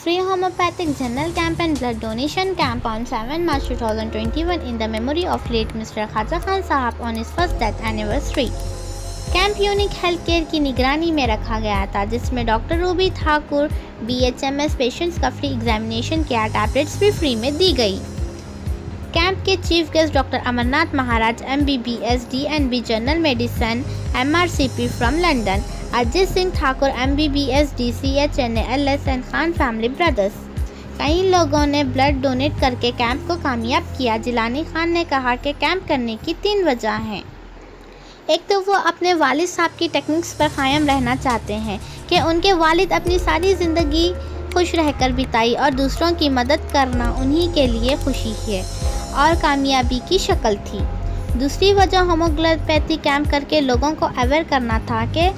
free homeopathic general camp and blood donation camp on 7 March 2021 in the memory of late Mr. Khaja Khan Sahab on his first death anniversary. Camp unique health care की निगरानी में रखा गया था, जिसमें doctor Ruby Thakur BHMS patients का free examination किया, tablets भी फ्री में दी गई। कैंप के chief guest doctor Amarnath Maharaj MBBS DNB general medicine MRCP from London, Ajit Singh Thakur MBBS DCH LS and Khan family brothers. कई लोगों ने ब्लड डोनेट करके कैंप को कामयाब किया। जिलानी खान ने कहा कि कैंप करने की 3 वजह हैं। एक तो वो अपने वालिद साहब की टेक्निक्स पर कायम रहना चाहते हैं कि उनके वालिद अपनी सारी ज़िंदगी खुश रहकर बिताई और दूसरों की मदद करना उन्हीं के लिए खुशी है और कामयाबी की शक्ल थी। दूसरी वजह होम्योपैथी कैंप करके लोगों को अवेयर करना था कि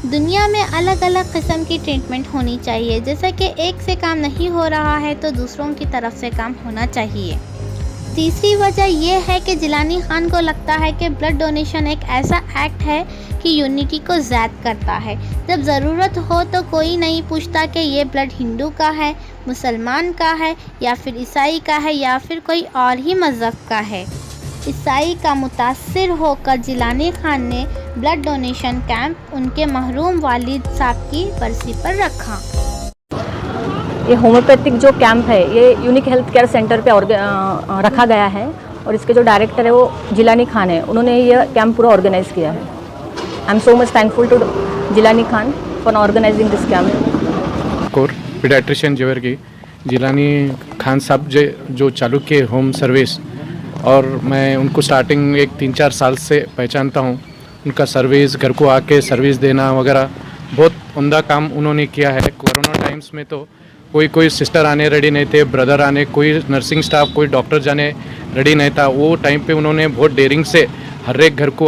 दुनिया में अलग अलग किस्म की ट्रीटमेंट होनी चाहिए, जैसे कि एक से काम नहीं हो रहा है तो दूसरों की तरफ से काम होना चाहिए। तीसरी वजह यह है कि जिलानी खान को लगता है कि ब्लड डोनेशन एक ऐसा एक्ट है कि यूनिटी को ज़ायद करता है। जब ज़रूरत हो तो कोई नहीं पूछता कि ये ब्लड हिंदू का है, मुसलमान का है या फिर ईसाई का है या फिर कोई और ही मज़हब का है। ईसाई का मुतासिर होकर जिलानी खान ने ब्लड डोनेशन कैंप उनके महरूम वालिद साहब की बरसी पर रखा। ये होम्योपैथिक जो कैंप है ये यूनिक हेल्थ केयर सेंटर पे रखा गया है और इसके जो डायरेक्टर है वो जिलानी खान है। उन्होंने ये कैंप पूरा ऑर्गेनाइज किया है। I am so much thankful to Jilani Khan for organising this camp. Core paediatrician Jewar की जिलानी खान साहब जो चालू किए होम सर्विस, और मैं उनको स्टार्टिंग एक 3-4 साल से पहचानता हूँ। उनका सर्विस, घर को आके सर्विस देना वगैरह बहुत उम्दा काम उन्होंने किया है। कोरोना टाइम्स में तो कोई सिस्टर आने रेडी नहीं थे, ब्रदर आने, कोई नर्सिंग स्टाफ, कोई डॉक्टर जाने रेडी नहीं था। वो टाइम पे उन्होंने बहुत डेयरिंग से हर एक घर को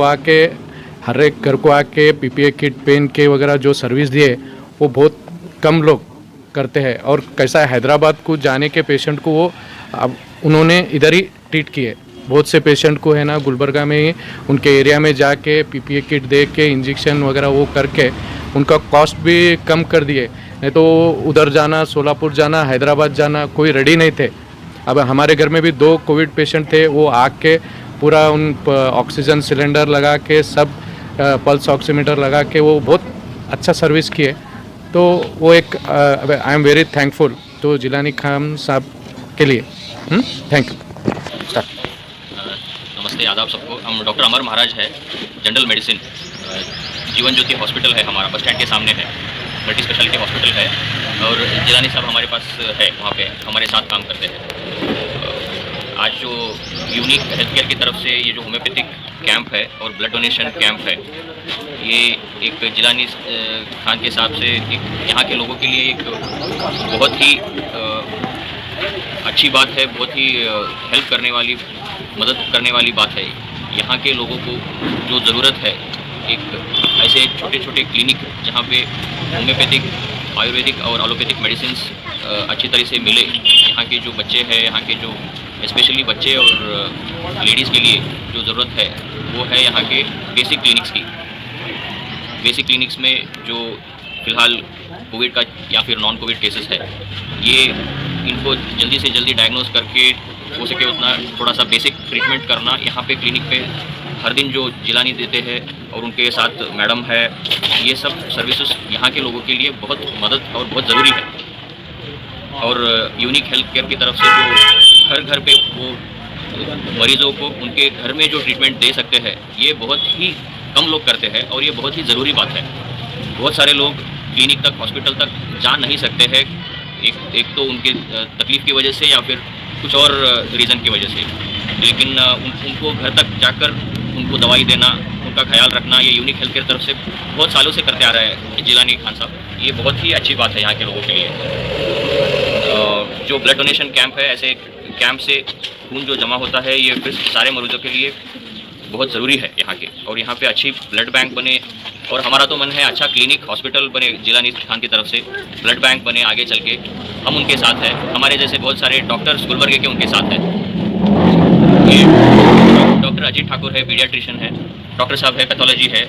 आके PPE किट, पेन के वगैरह जो सर्विस दिए वो बहुत कम लोग करते हैं। और कैसा है, हैदराबाद को जाने के पेशेंट को वो अब उन्होंने इधर ही ट्रीट किए। बहुत से पेशेंट को है ना गुलबर्गा में ही उनके एरिया में जाके PPE किट दे के इंजेक्शन वगैरह वो करके उनका कॉस्ट भी कम कर दिए। नहीं तो उधर जाना, सोलापुर जाना, हैदराबाद जाना कोई रेडी नहीं थे। अब हमारे घर में भी 2 कोविड पेशेंट थे, वो आके पूरा उन ऑक्सीजन सिलेंडर लगा के सब पल्स ऑक्सीमीटर लगा के वो बहुत अच्छा सर्विस किए। तो वो एक आई एम वेरी थैंकफुल तो जिलानी खान साहब के लिए। Thank you. नमस्ते, आदाब सबको। हम डॉक्टर अमर महाराज है, general medicine, Jeevan Jyoti hospital है हमारा, बस स्टैंड के सामने है, मल्टी स्पेशलिटी हॉस्पिटल है। और जिलानी साहब हमारे पास है, वहाँ पे हमारे साथ काम करते हैं। आज जो यूनिक हेल्थ केयर की तरफ से ये जो होम्योपैथिक कैंप है और ब्लड डोनेशन कैंप है, ये एक जिलानी खान के हिसाब से एक यहाँ के लोगों के लिए एक बहुत ही अच्छी बात है, बहुत ही हेल्प करने वाली, मदद करने वाली बात है। यहाँ के लोगों को जो ज़रूरत है एक ऐसे छोटे छोटे क्लिनिक जहाँ पे होम्योपैथिक, आयुर्वेदिक और एलोपैथिक मेडिसिन अच्छी तरह से मिले। यहाँ के जो बच्चे हैं, यहाँ के जो स्पेशली बच्चे और लेडीज़ के लिए जो ज़रूरत है वो है यहाँ के बेसिक क्लिनिक्स की। बेसिक क्लिनिक्स में जो फ़िलहाल कोविड का या फिर नॉन कोविड केसेस है, ये इनको जल्दी से जल्दी डायग्नोस करके हो सके उतना थोड़ा सा बेसिक ट्रीटमेंट करना यहाँ पे क्लिनिक पे हर दिन जो जिलानी देते हैं और उनके साथ मैडम है, ये सब सर्विसेज यहाँ के लोगों के लिए बहुत मदद और बहुत ज़रूरी है। और यूनिक हेल्थ केयर की तरफ से जो घर घर पे वो मरीज़ों को उनके घर में जो ट्रीटमेंट दे सकते हैं, ये बहुत ही कम लोग करते हैं और ये बहुत ही ज़रूरी बात है। बहुत सारे लोग क्लिनिक तक, हॉस्पिटल तक जा नहीं सकते हैं, एक तो उनके तकलीफ़ की वजह से या फिर कुछ और रीज़न की वजह से, लेकिन उनको घर तक जाकर उनको दवाई देना, उनका ख्याल रखना, ये यूनिक हेल्थ केयर तरफ से बहुत सालों से करते आ रहे हैं जिलानी खान साहब। ये बहुत ही अच्छी बात है यहाँ के लोगों के लिए। जो ब्लड डोनेशन कैंप है, ऐसे कैंप से खून जो जमा होता है ये फिर सारे मरीजों के लिए बहुत ज़रूरी है यहाँ के। और यहाँ पे अच्छी ब्लड बैंक बने और हमारा तो मन है अच्छा क्लिनिक, हॉस्पिटल बने जिलानी खान की तरफ से, ब्लड बैंक बने आगे चल के। हम उनके साथ हैं, हमारे जैसे बहुत सारे डॉक्टर्स गुलबर्गे के उनके साथ हैं। डॉक्टर अजीत ठाकुर है, पीडियाट्रिशियन है, डॉक्टर साहब है, पैथोलॉजी है,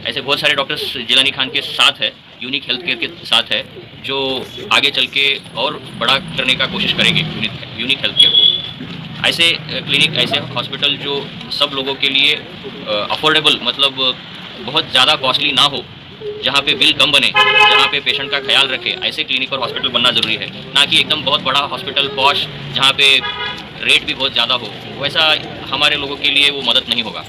ऐसे बहुत सारे डॉक्टर्स जिलानी खान के साथ है, यूनिक हेल्थ केयर के साथ है। जो आगे चल के और बड़ा करने का कोशिश करेंगे यूनिक हेल्थ केयर को। ऐसे क्लिनिक, ऐसे हॉस्पिटल जो सब लोगों के लिए अफोर्डेबल, मतलब बहुत ज़्यादा कॉस्टली ना हो, जहाँ पे बिल कम बने, जहाँ पे पेशेंट का ख्याल रखे, ऐसे क्लिनिक और हॉस्पिटल बनना ज़रूरी है। ना कि एकदम बहुत बड़ा हॉस्पिटल पॉश जहाँ पे रेट भी बहुत ज़्यादा हो, वैसा हमारे लोगों के लिए वो मदद नहीं होगा।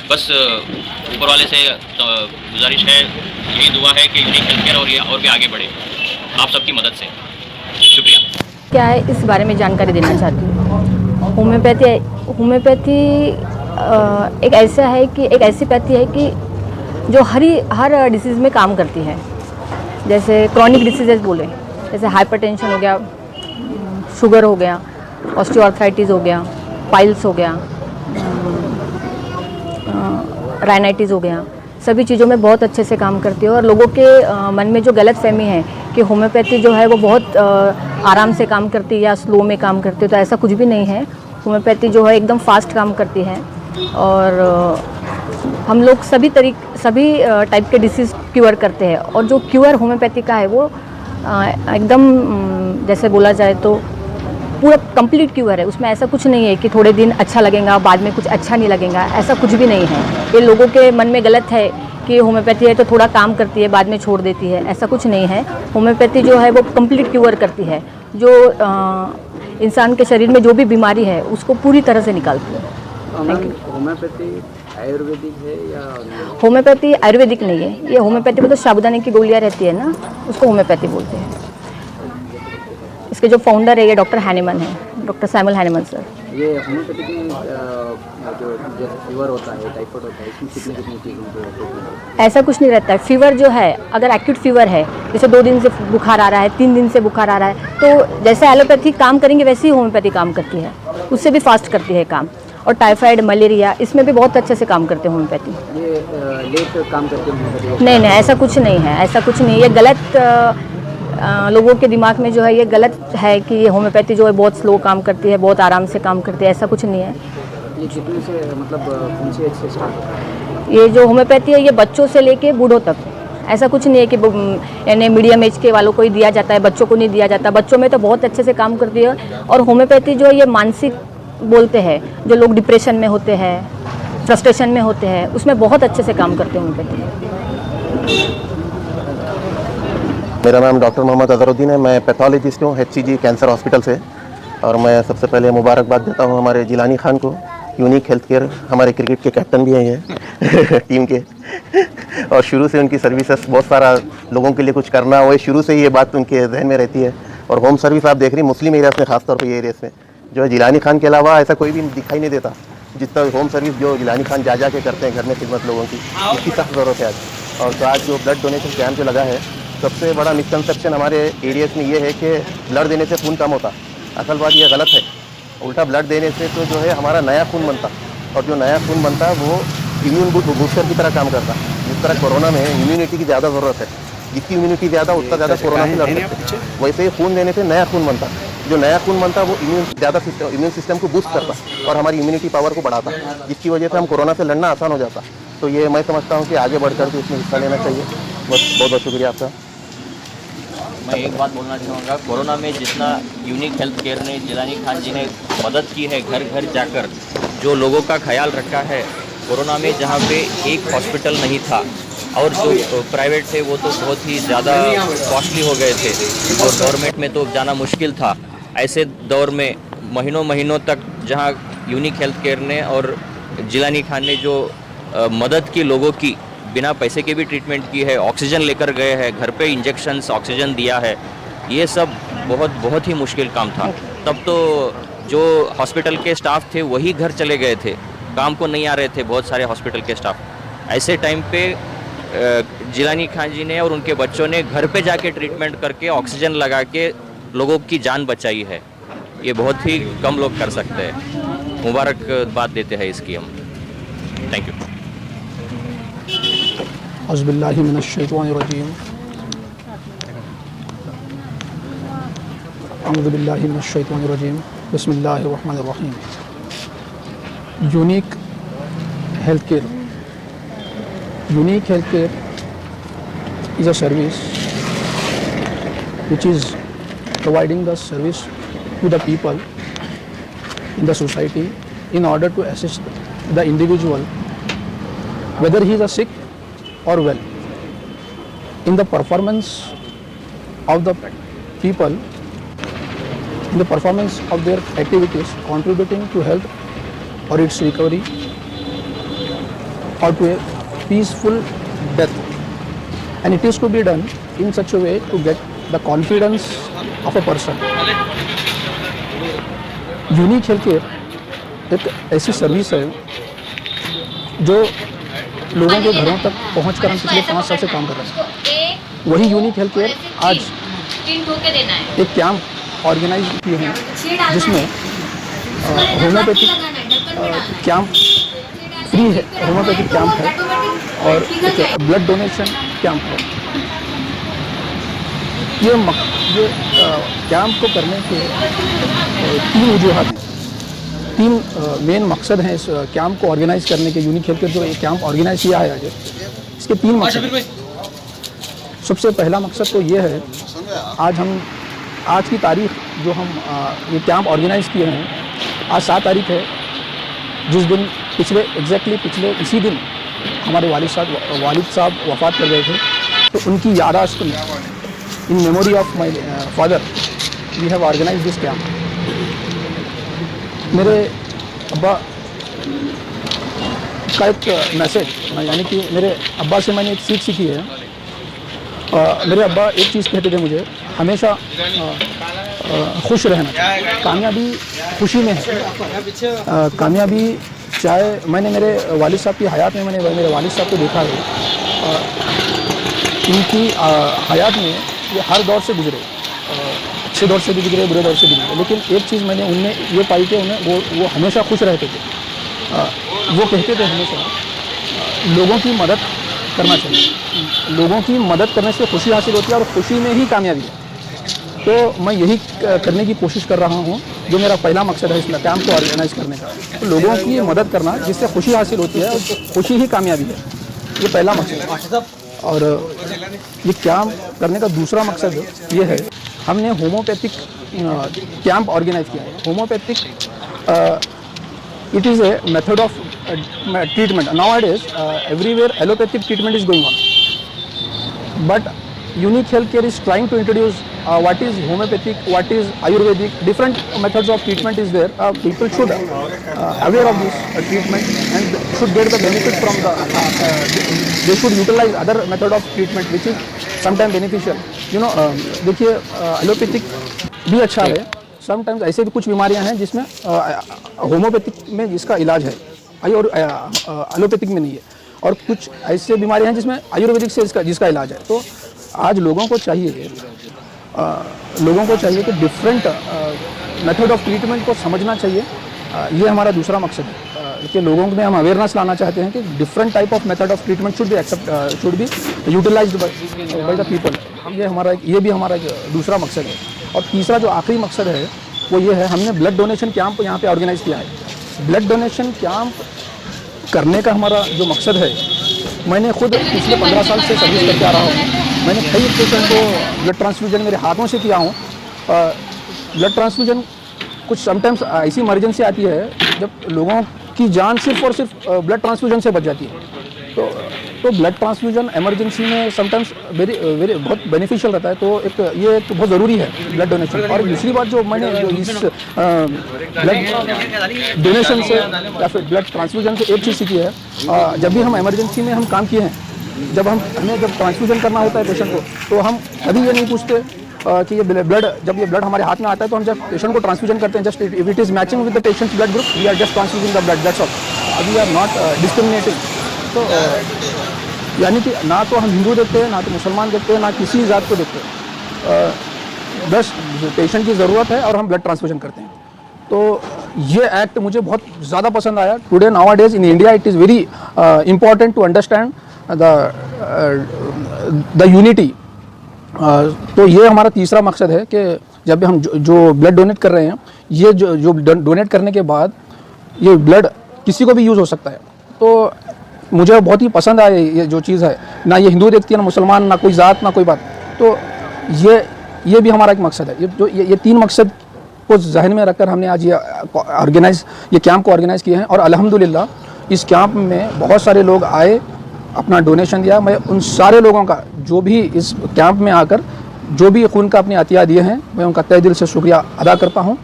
बस ऊपर वाले से गुजारिश है, यही दुआ है कि यूनिक हेल्थ केयर और भी आगे बढ़े आप सबकी मदद से। शुक्रिया। क्या है इस बारे में जानकारी देना चाहती हूँ। होम्योपैथी एक ऐसा है कि एक ऐसी पैथी है कि जो हर डिसीज़ में काम करती है। जैसे क्रॉनिक डिसीजेज बोले, जैसे हाइपरटेंशन हो गया, शुगर हो गया, ऑस्टियोआर्थराइटिस हो गया, पाइल्स हो गया, राइनाइटिस हो गया, सभी चीज़ों में बहुत अच्छे से काम करती है। और लोगों के मन में जो गलतफहमी है कि होम्योपैथी जो है वो बहुत आराम से काम करती है या स्लो में काम करती है, तो ऐसा कुछ भी नहीं है। होम्योपैथी जो है एकदम फास्ट काम करती है और हम लोग सभी टाइप के डिसीज़ क्योर करते हैं। और जो क्योर होम्योपैथी का है वो एकदम जैसे बोला जाए तो पूरा कंप्लीट क्योर है। उसमें ऐसा कुछ नहीं है कि थोड़े दिन अच्छा लगेगा बाद में कुछ अच्छा नहीं लगेगा, ऐसा कुछ भी नहीं है। ये लोगों के मन में गलत है कि होम्योपैथी है तो थोड़ा काम करती है बाद में छोड़ देती है, ऐसा कुछ नहीं है। होम्योपैथी जो है वो कंप्लीट क्योर करती है, जो इंसान के शरीर में जो भी बीमारी है उसको पूरी तरह से निकालती है। होम्योपैथी आयुर्वेदिक है या? होम्योपैथी आयुर्वेदिक नहीं है, ये होम्योपैथी में तो साबुदाने की गोलियाँ रहती है ना, उसको होम्योपैथी बोलते हैं। इसके जो फाउंडर है ये डॉक्टर हैनेमन है, डॉक्टर सैमुअल हैनेमन सर। ये होम्योपैथिक में जो जैसे फीवर होता है, टाइफाइड होता है, इसमें कितनी चीज़ों ऐसा कुछ नहीं रहता है। फीवर जो है, अगर एक्यूट फीवर है, जैसे 2 दिन से बुखार आ रहा है, 3 दिन से बुखार आ रहा है, तो जैसे एलोपैथी काम करेंगे वैसे ही होम्योपैथी काम करती है, उससे भी फास्ट करती है काम। और टाइफाइड, मलेरिया, इसमें भी बहुत अच्छे से काम करते हैं होम्योपैथी। ये लेट काम करते हैं? नहीं, ऐसा कुछ नहीं है, ऐसा कुछ नहीं। ये गलत लोगों के दिमाग में जो है ये गलत है कि होम्योपैथी जो है बहुत स्लो काम करती है, बहुत आराम से काम करती है, ऐसा कुछ नहीं है। ये कितने से, मतलब कौन सी एज से स्टार्ट होता है? ये जो होम्योपैथी है ये बच्चों से लेके बूढ़ों तक, ऐसा कुछ नहीं है कि यानी मीडियम एज के वालों को ही दिया जाता है, बच्चों को नहीं दिया जाता। बच्चों में तो बहुत अच्छे से काम करती है। और होम्योपैथी जो है ये मानसिक बोलते हैं, जो लोग डिप्रेशन में होते हैं, फ्रस्ट्रेशन में होते हैं, उसमें बहुत अच्छे से काम करते हैं होम्योपैथी। मेरा नाम डॉक्टर मोहम्मद अजहरुद्दीन है, मैं पैथोलॉजिस्ट हूँ HCG कैंसर हॉस्पिटल से। और मैं सबसे पहले मुबारकबाद देता हूँ हमारे जिलानी खान को, यूनिक हेल्थ केयर, हमारे क्रिकेट के कैप्टन भी हैं ये टीम के। और शुरू से उनकी सर्विसेज, बहुत सारा लोगों के लिए कुछ करना, वो शुरू से ये बात उनके जहन में रहती है। और होम सर्विस आप देख रही मुस्लिम एरियाज़ में, खासतौर पर ये एरियाज़ में जो है जिलानी खान के अलावा ऐसा कोई भी दिखाई नहीं देता जितना होम सर्विस जो जिलानी खान जा के करते हैं घर में खिदमत लोगों की, इसकी सख्त ज़रूरत है आज। और तो आज जो ब्लड डोनेशन कैंप जो लगा है, सबसे बड़ा मिसकंसेप्शन हमारे एरियाज़ में ये है कि ब्लड देने से खून कम होता। असल बात ये गलत है, उल्टा ब्लड देने से तो जो है हमारा नया खून बनता, और जो नया खून बनता वो इम्यून बूस्टर की तरह काम करता। जिस तरह कोरोना में इम्यूनिटी की ज़्यादा ज़रूरत है, जितनी इम्यूनिटी ज़्यादा उतना ज़्यादा कोरोना से लड़ सकते हैं, वैसे ही खून देने से नया खून बनता। जो नया खून बनता वो इम्यून सिस्टम को बूस्ट करता और हमारी इम्यूनिटी पावर को बढ़ाता, जिसकी वजह से हम कोरोना से लड़ना आसान हो जाता। तो ये मैं समझता हूँ कि आगे बढ़कर के इसमें हिस्सा लेना चाहिए। बस बहुत बहुत शुक्रिया आपका। मैं एक बात बोलना चाहूँगा, कोरोना में जितना यूनिक हेल्थ केयर ने, जिलानी खान जी ने मदद की है, घर घर जाकर जो लोगों का ख्याल रखा है। कोरोना में जहाँ पे एक हॉस्पिटल नहीं था और जो प्राइवेट थे वो तो बहुत ही ज़्यादा कॉस्टली हो गए थे और गवर्नमेंट में तो जाना मुश्किल था। ऐसे दौर में महीनों तक जहाँ यूनिक हेल्थ केयर ने और जिलानी खान ने जो मदद की लोगों की, बिना पैसे के भी ट्रीटमेंट की है, ऑक्सीजन लेकर गए हैं, घर पे इंजेक्शन्स, ऑक्सीजन दिया है, ये सब बहुत ही मुश्किल काम था। तब तो जो हॉस्पिटल के स्टाफ थे वही घर चले गए थे, काम को नहीं आ रहे थे बहुत सारे हॉस्पिटल के स्टाफ। ऐसे टाइम पे जिलानी खान जी ने और उनके बच्चों ने घर पे जाके ट्रीटमेंट करके ऑक्सीजन लगा के लोगों की जान बचाई है। ये बहुत ही कम लोग कर सकते हैं। मुबारकबाद देते हैं इसकी हम। Thank you. औज़ुबिल्लाहि मिनश्शैतानिर्रजीम। औज़ुबिल्लाहि मिनश्शैतानिर्रजीम। बिस्मिल्लाहिर्रहमानिर्रहीम। Unique health care is a service which is providing the service to the people in the society in order to assist the individual, whether he is a sick or well, in the performance of the people, in the performance of their activities, contributing to health or its recovery or to a peaceful death. And it is to be done in such a way to get the confidence of a person. Unique health care एक ऐसी service है जो लोगों के घरों तक पहुंच कर हम पिछले 5 साल से काम कर रहे हैं। वही यूनिक हेल्थ केयर आज एक कैंप ऑर्गेनाइज किए हैं जिसमें होम्योपैथिक कैंप फ्री है, होम्योपैथिक कैंप है और एक ब्लड डोनेशन कैंप है। ये कैंप को करने के 3 वजूहात हैं, 3 मेन मकसद हैं इस कैंप को ऑर्गेनाइज करने के। यूनिक हेल्थ केयर जो ये कैंप ऑर्गेनाइज किया है आज, इसके 3 मकसद। सबसे पहला मकसद तो ये है, आज की तारीख जो हम ये कैंप ऑर्गेनाइज किए हैं, आज 7 तारीख है, जिस दिन पिछले इसी दिन हमारे वालिद साहब वफ़ात कर गए थे। तो उनकी याददाश्त में, in memory of my father, we have organise this camp. मेरे अब्बा का एक मैसेज, यानी कि मेरे अब्बा से मैंने एक सीख सीखी है। मेरे अब्बा एक चीज़ कहते थे मुझे, हमेशा खुश रहना, कामयाबी खुशी में है। कामयाबी चाहे, मैंने मेरे वालिद साहब की हयात में मैंने मेरे वालिद साहब को देखा है। इनकी हयात में ये हर दौर से गुजरे, अच्छे दौर से भी गुजरे, बुरे दौर से भी गुजरे, लेकिन एक चीज़ मैंने उनमें ये पाई कि वो हमेशा खुश रहते थे। वो कहते थे हमेशा लोगों की मदद करना चाहिए, लोगों की मदद करने से खुशी हासिल होती है और खुशी में ही कामयाबी है। तो मैं यही करने की कोशिश कर रहा हूँ, जो मेरा पहला मकसद है इस कैंप को ऑर्गेनाइज करने का। तो लोगों की मदद करना जिससे खुशी हासिल होती है और खुशी ही कामयाबी है, ये पहला मकसद है। और ये कैंप करने का दूसरा मकसद ये है, हमने होम्योपैथिक कैंप ऑर्गेनाइज किया है। Homeopathic it is a method of treatment. Nowadays, everywhere allopathic treatment is going on. But Unique Healthcare is trying to introduce what is homeopathic, what is Ayurvedic, different methods of treatment is there. People should aware of this treatment and should get the benefit from the, they should utilize other method of treatment which is sometimes beneficial. You know, देखिए allopathic भी अच्छा है, sometimes ऐसे भी कुछ बीमारियां हैं जिसमें होम्योपैथिक में जिसका इलाज है और एलोपैथिक में नहीं है, और कुछ ऐसे बीमारियां हैं जिसमें आयुर्वेदिक से जिसका इलाज है। तो आज लोगों को चाहिए कि डिफरेंट मेथड ऑफ ट्रीटमेंट को समझना चाहिए। ये हमारा दूसरा मकसद है कि लोगों में हम अवेयरनेस लाना चाहते हैं कि different type of method of treatment should be utilised by the people. ये भी हमारा दूसरा मकसद है। और तीसरा जो आखिरी मकसद है वो ये है, हमने ब्लड डोनेशन कैंप यहाँ पे ऑर्गेनाइज किया है। ब्लड डोनेशन कैंप करने का हमारा जो मकसद है, मैंने खुद पिछले 15 साल से सर्विस करके आ रहा हूँ। मैंने कई पेशेंट को ब्लड ट्रांसफ्यूजन मेरे हाथों से किया हूँ। ब्लड ट्रांसफ्यूजन कुछ समटाइम्स ऐसी इमरजेंसी आती है जब लोगों की जान सिर्फ और सिर्फ ब्लड ट्रांसफ्यूजन से बच जाती है। तो ब्लड ट्रांसफ्यूजन इमरजेंसी में समटाइम्स वेरी बहुत बेनिफिशियल रहता है। तो ये एक बहुत ज़रूरी है ब्लड डोनेशन। और दूसरी बात जो मैंने इस ब्लड डोनेशन से या फिर ब्लड ट्रांसफ्यूजन से एक चीज़ सीखी है, जब भी हम इमरजेंसी में हम काम किए हैं, हमें जब ट्रांसफ्यूजन करना होता है पेशेंट को, तो हम कभी ये नहीं पूछते कि ये ब्लड हमारे हाथ में आता है तो हम जब पेशेंट को ट्रांसफ्यूजन करते हैं, just if it is matching with the patient's blood group, we are just transfusing the blood, that's all. We are not discriminating. तो यानी कि ना तो हम हिंदू देखते हैं, ना तो मुसलमान देखते हैं, ना किसी जात को देखते हैं। बस पेशेंट की ज़रूरत है और हम ब्लड ट्रांसफ्यूजन करते हैं। तो ये एक्ट मुझे बहुत ज़्यादा पसंद आया। Today nowadays in India it is very important to understand the unity. तो ये हमारा तीसरा मकसद है कि जब भी हम जो ब्लड डोनेट कर रहे हैं, ये जो डोनेट करने के बाद ये ब्लड किसी को भी यूज़ हो सकता है। तो मुझे बहुत ही पसंद आए ये जो चीज़ है, ना ये हिंदू देखती है, ना मुसलमान, ना कोई ज़ात, ना कोई बात। तो ये ये भी हमारा एक मकसद है। ये 3 मकसद को जहन में रखकर हमने आज ये कैंप को ऑर्गेनाइज़ किए हैं। और अल्हम्दुलिल्लाह इस कैंप में बहुत सारे लोग आए, अपना डोनेशन दिया। मैं उन सारे लोगों का जो भी इस कैंप में आकर जो भी खून का अपने अतिया दिए हैं, मैं उनका तहे दिल से शुक्रिया अदा करता हूँ।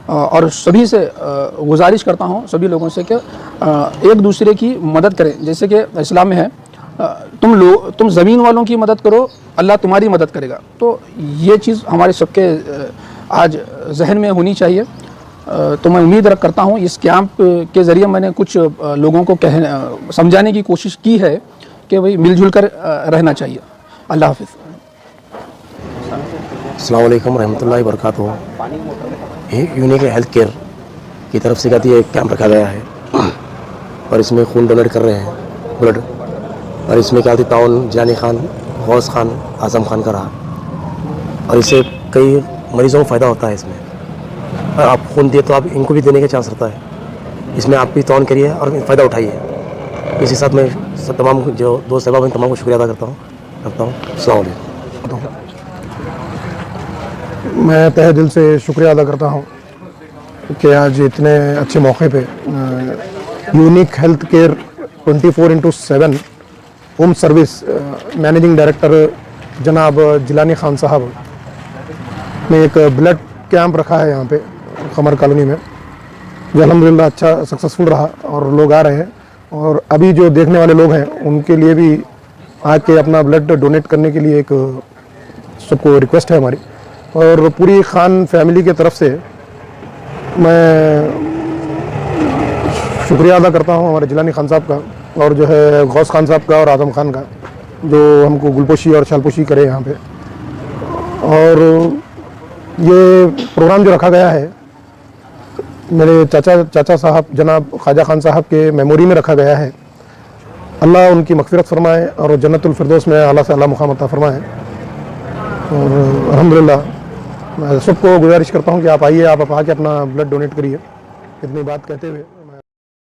और सभी से गुजारिश करता हूँ, सभी लोगों से कि एक दूसरे की मदद करें। जैसे कि इस्लाम में है, तुम ज़मीन वालों की मदद करो, अल्लाह तुम्हारी मदद करेगा। तो ये चीज़ हमारे सबके आज जहन में होनी चाहिए। तो मैं उम्मीद करता हूँ इस कैंप के ज़रिए मैंने कुछ लोगों को समझाने की कोशिश की है कि भाई मिलजुल कर रहना चाहिए। अल्लाह हाफ़िज़। अस्सलाम वालेकुम रहमतुल्लाहि व बरकातहू। यूनिक हेल्थ केयर की तरफ से कहती है एक कैंप रखा गया है और इसमें खून डोनेट कर रहे हैं, ब्लड। और इसमें क्या होती ताउन जिलानी खान, गौस खान, आज़म खान का रहा। और इससे कई मरीज़ों को फ़ायदा होता है। इसमें और आप खून दिए तो आप इनको भी देने का चांस रहता है। इसमें आप भी ताउन करिए और फ़ायदा उठाइए। इसी साथ मैं तमाम जो दोस्त अहबाब हैं तमाम को शुक्रिया अदा करता हूँ। अस्सलाम वालेकुम। मैं तहे दिल से शुक्रिया अदा करता हूँ कि आज इतने अच्छे मौके पे unique health care 24/7 home service managing director जनाब जिलानी खान साहब ने एक ब्लड कैंप रखा है यहाँ पे खमर कॉलोनी में, जो अल्हम्दुलिल्लाह अच्छा सक्सेसफुल रहा और लोग आ रहे हैं। और अभी जो देखने वाले लोग हैं उनके लिए भी आके अपना ब्लड डोनेट करने के लिए एक सबको रिक्वेस्ट है हमारी। और पूरी खान फैमिली के तरफ से मैं शुक्रिया अदा करता हूँ हमारे जिलानी खान साहब का और जो है गौस खान साहब का और आज़म खान का, जो हमको गुलपोशी और शालपोशी करे यहाँ पे। और ये प्रोग्राम जो रखा गया है मेरे चाचा साहब जनाब ख्वाजा खान साहब के मेमोरी में रखा गया है। अल्लाह उनकी मग़फ़िरत फरमाए और जन्नतुल फ़िरदौस में आला से आला मुक़ाम अता फरमाए। और अल्हम्दुलिल्लाह मैं सबको गुजारिश करता हूँ कि आप आइए, आप आके अपना ब्लड डोनेट करिए। इतनी बात कहते हुए